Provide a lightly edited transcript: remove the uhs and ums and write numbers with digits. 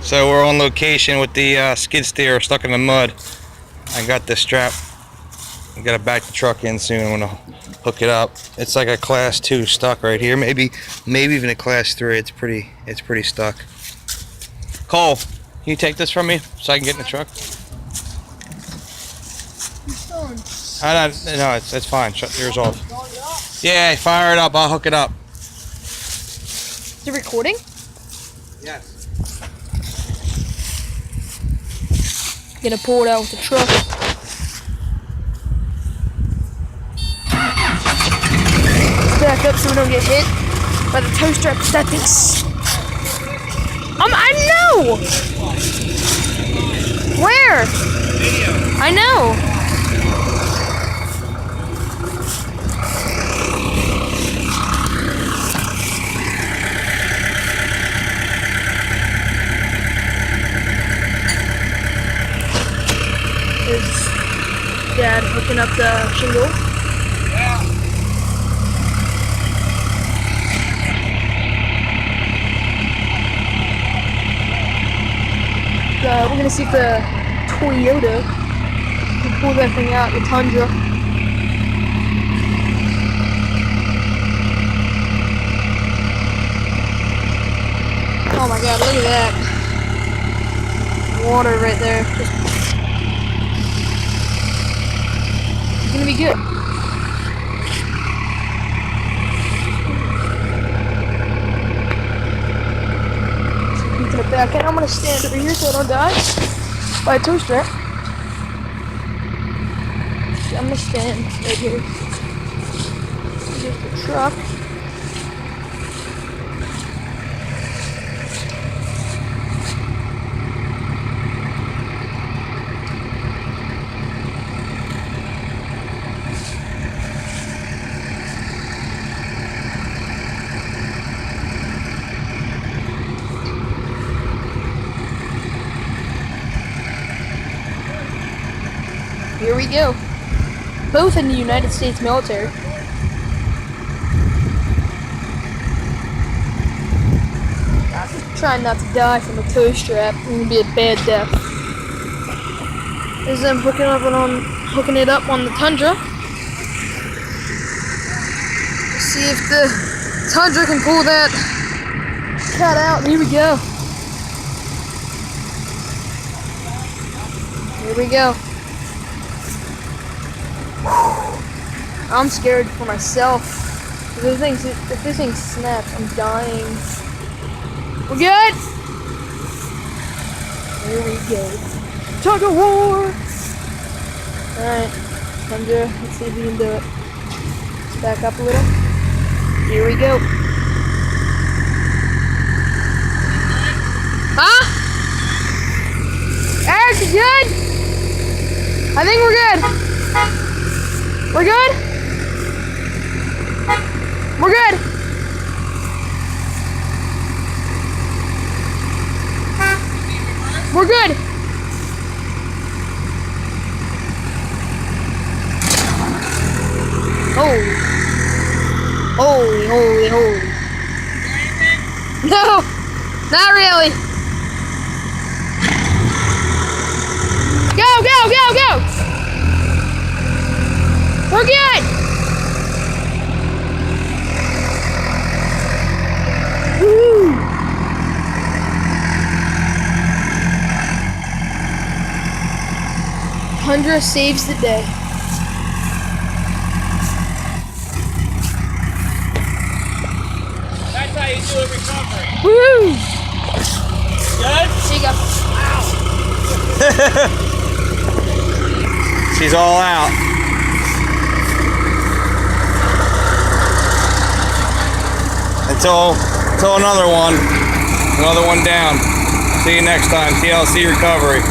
So we're on location with the skid steer stuck in the mud. I got the strap. I gotta back the truck in soon. I'm gonna hook it up. It's like a class 2 stuck right here. Maybe even a class 3. It's pretty stuck. Cole, can you take this from me so I can get in the truck? No, it's fine. Shut yours off. Yeah, fire it up. I'll hook it up. Is it recording? Yes. Gonna pull it out with the truck. Back up so we don't get hit by the tow strap. That thing's... I know! Where? I know. Is Dad hooking up the shingle? Yeah. We're gonna see if the Toyota can pull that thing out, the Tundra. Oh my God, look at that. Water right there. It's gonna be good. Put it back in. I'm gonna stand over here so I don't die by a tow strap. I'm gonna stand right here. Here's the truck. Here we go. Both in the United States military. Trying not to die from a tow strap. It's gonna be a bad death. As I'm hooking it up on the Tundra. See if the Tundra can pull that cut out. Here we go. Here we go. I'm scared for myself. If this thing snaps, I'm dying. We're good? Here we go. Tug of war! Alright, Tundra, let's see if we can do it. Let's back up a little. Here we go. Huh? Eric, you good? I think we're good. We're good? We're good. We're good. Holy. Holy, holy, holy. No, not really. Go, go, go, go. We're good. Woo. Tundra saves the day. That's how you do a recovery. Woo! Good? There you go. She's all out. Until another one down. See you next time, TLC Recovery.